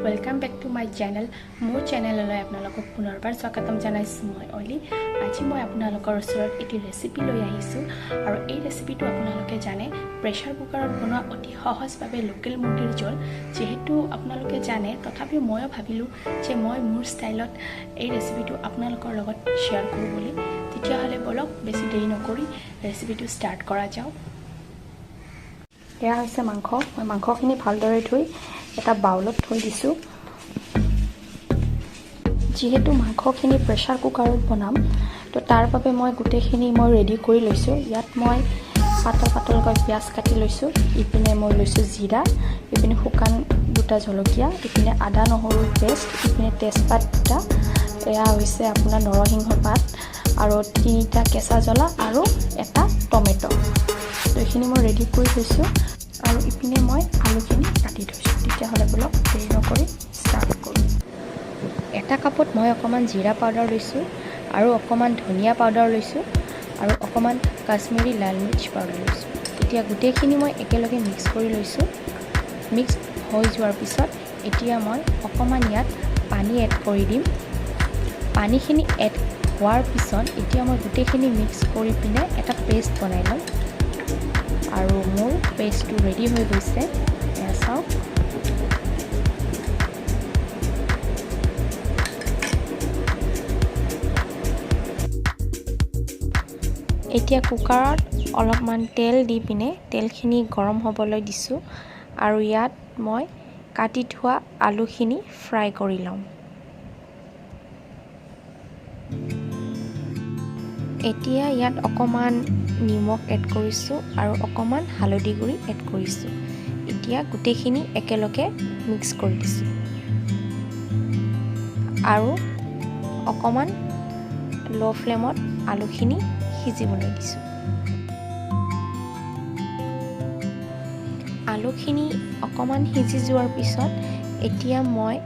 Welcome back to my channel more चैनलলৈ আপোনালোকক পুনৰবাৰ স্বাগতম জনাইছো মই অলি আজি মই আপোনালোকৰ ওচৰত এটি ৰেচিপি লৈ আহিছো আৰু এই ৰেচিপিটো আপোনালোকে জানে প্ৰেছাৰ কুকাৰত বনোৱা অতি সহজভাৱে লোকেল মুৰ্গীৰ জোল যেহেতু আপোনালোকে জানে তথাপিও মই ভাবিলো যে মই মোৰ ষ্টাইলত এই ৰেচিপিটো আপোনালোকৰ লগত শেয়াৰ কৰো বুলি তেতিয়াহলে বলক বেছি দেৰি নকৰি ৰেচিপিটো ষ্টাৰ্ট কৰা যাওক এয়া হৈছে মাংস মই মাংসখিনি ভালদৰে ধুই এটা বাউলত থৈ দিছো যেহেতু মাংসখিনি প্ৰেছাৰ কুকাৰত বনাম তো তাৰ বাবে মই গুটেখিনি মই ৰেডি কৰি লৈছো ইয়াত মই পাতলকৈ পিয়াজ কাটি লৈছো ইপিনে মই লৈছো জিৰা ইপিনে শুকান দুটা জলকীয়া ইপিনে আদা নহৰুৰ পেষ্ট ইপিনে তেজপাত দুটা এয়া হৈছে আপোনাৰ নৰসিংহ পাত আৰু তিনিটা কেঁচা জ্বলা আৰু এটা টমেটো তো এইখিনি মই ৰেডি কৰি থৈছো আৰু ইপিনে মই আলুখিনি কাটি থৈছো তেতিয়াহলে বলক দেৰি নকৰি ষ্টাৰ্ট কৰো এটা কাপত মই অকমান জিৰা পাউডাৰ লৈছো আৰু অকমান ধনিয়া পাউডাৰ লৈছো আৰু অকমান কাশ্মীৰী লাল মিৰ্চ পাউডাৰ লৈছো এতিয়া গুটেখিনি মই একেলগে মিক্স কৰি লৈছো মিক্স হৈ যোৱাৰ পিছত এতিয়া মই অকমান ইয়াত পানী এড কৰি দিম পানীখিনি এড হোৱাৰ পিছত এতিয়া মই গুটেখিনি মিক্স কৰি পিনে এটা পেষ্ট বনাই লম আৰু মোৰ পেষ্টটো ৰেডি হৈ গৈছে এয়া চাওক এতিয়া কুকাৰত অলপমান তেল দি পিনে তেলখিনি গৰম হ'বলৈ দিছো আৰু ইয়াত মই কাটি থোৱা আলুখিনি ফ্ৰাই কৰি লম এতিয়া ইয়াত অকমান নিমখ এড কৰিছো আৰু অকমান হালধি গুৰি এড কৰিছো এতিয়া গুটেখিনি একেলগে মিক্স কৰি দিছো আৰু অকমান লো ফ্লেমত আলুখিনি সিজিবলৈ দিছো আলুখিনি অকমান সিজি যোৱাৰ পিছত এতিয়া মই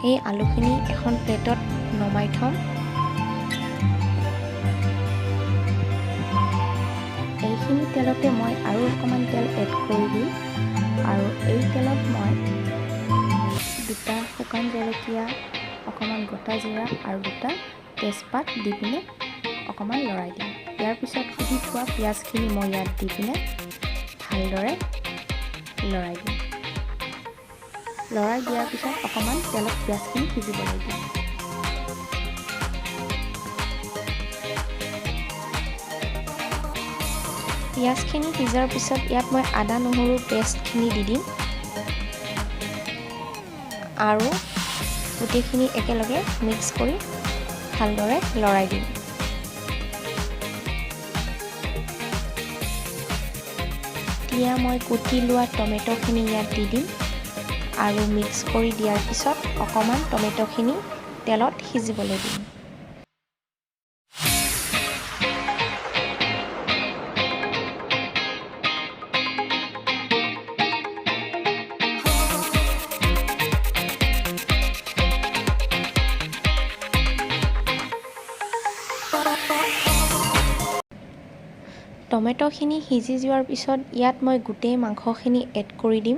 এই আলুখিনি এখন প্লেটত নমাই থম এইখিনি তেলতে মই আৰু অকমান তেল এড কৰি দিম আৰু এই তেলত মই দুটা শুকান জলকীয়া অকমান গোটা জিৰা আৰু দুটা তেজপাত দি পিনে অকমান লৰাই দিম ইয়াৰ পিছত সিজি থোৱা পিয়াজখিনি মই ইয়াত দি পিনে ভালদৰে লৰাই দিম লৰাই দিয়াৰ পিছত অকমান তেলত পিয়াজখিনি সিজিবলৈ দিম পিয়াজখিনি সিজাৰ পিছত ইয়াত মই আদা নহৰুৰ পেষ্টখিনি দি দিম আৰু গোটেইখিনি একেলগে মিক্স কৰি ভালদৰে লৰাই দিম এতিয়া মই কুটি লোৱা টমেটোখিনি ইয়াত দি দিম আৰু মিক্স কৰি দিয়াৰ পিছত অকমান টমেটোখিনি তেলত সিজিবলৈ দিম টমেটোখিনি সিজি যোৱাৰ পিছত ইয়াত মই গোটেই মাংসখিনি এড কৰি দিম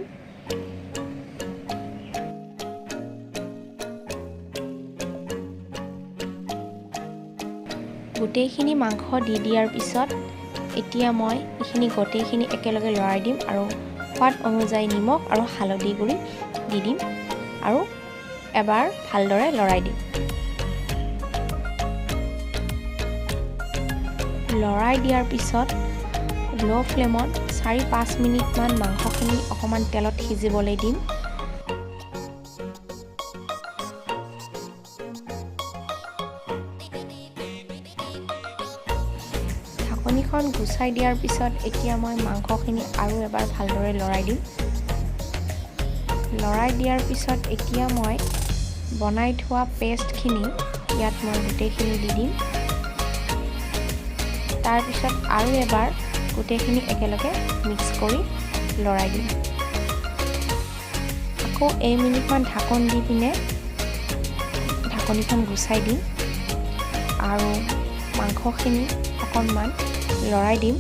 গোটেইখিনি মাংস দি দিয়াৰ পিছত এতিয়া মই এইখিনি গোটেইখিনি একেলগে লৰাই দিম আৰু সোৱাদ অনুযায়ী নিমখ আৰু হালধি গুৰি দি দিম আৰু এবাৰ ভালদৰে লৰাই দিম লৰাই দিয়াৰ পিছত লো ফ্লেমত 4-5 মিনিটমান মাংসখিনি অকমান তেলত সিজিবলৈ দিম ঢাকনিখন গুচাই দিয়াৰ পিছত এতিয়া মই মাংসখিনি আৰু এবাৰ ভালদৰে লৰাই দিম লৰাই দিয়াৰ পিছত এতিয়া মই বনাই থোৱা পেষ্টখিনি ইয়াত মই গোটেইখিনি দি দিম তাৰ পিছত আৰু এবাৰ গোটেইখিনি একেলগে মিক্স কৰি লৰাই দিম আকৌ এই মিনিটমান ঢাকন দি পিনে ঢাকনিখন গুচাই দিম আৰু মাংসখিনি অকণমান লৰাই দিম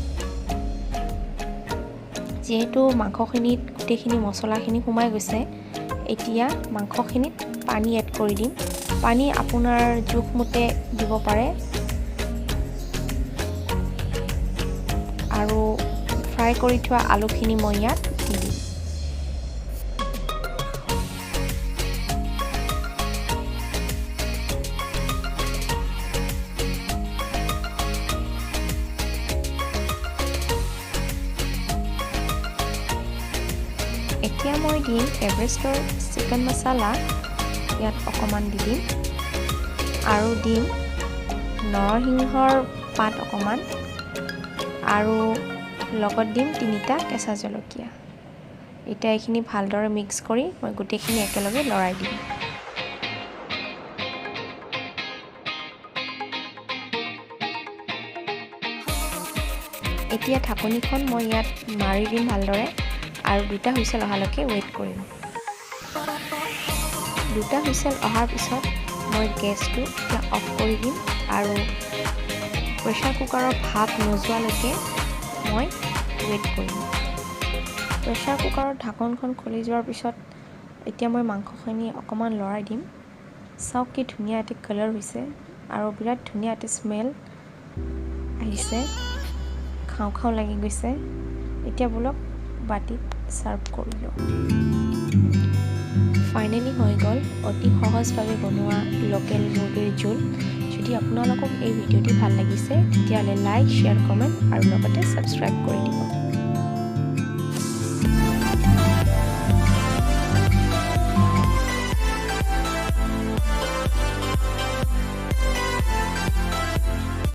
যিহেতু মাংসখিনিত গোটেইখিনি মছলাখিনি সোমাই গৈছে এতিয়া মাংসখিনিত পানী এড কৰি দিম। পানী আপোনাৰ জোখমতে দিব পাৰে আৰু ফ্ৰাই কৰি থোৱা আলুখিনি মই ইয়াত দি দিম। এতিয়া মই দিম এভাৰেষ্টৰ চিকেন মছলা, ইয়াত অকণমান দি দিম আৰু দিম নৰসিংহৰ পাত অকণমান আৰু লগত দিম 3টা কেঁচা জলকীয়া। এতিয়া এইখিনি ভালদৰে মিক্স কৰি মই গোটেইখিনি একেলগে লৰাই দিম। এতিয়া ঢাকনিখন মই ইয়াত মাৰি দিম ভালদৰে আৰু 2টা হুইচেল অহালৈকে ৱেইট কৰিম। 2টা হুইচেল অহাৰ পিছত মই গেছটো এতিয়া অফ কৰি দিম আৰু প্ৰেছাৰ কুকাৰৰ ভাপ নোযোৱালৈকে মই ৱেইট কৰিম। প্ৰেছাৰ কুকাৰৰ ঢাকনখন খুলি যোৱাৰ পিছত এতিয়া মই মাংসখিনি অকণমান লৰাই দিম। চাওক কি ধুনীয়া এটা কালাৰ হৈছে আৰু বিৰাট ধুনীয়া এটা স্মেল আহিছে, খাওঁ খাওঁ লাগি গৈছে। এতিয়া বলক বাটিত ছাৰ্ভ কৰিলোঁ। ফাইনেলি হৈ গ'ল অতি সহজভাৱে বনোৱা লোকেল মুৰ্গীৰ জোল। যদি আপোনালোকক এই ভিডিঅ'টি ভাল লাগিছে তেতিয়াহ'লে লাইক, শ্বেয়াৰ, কমেণ্ট আৰু লগতে ছাবস্ক্ৰাইব কৰি দিব।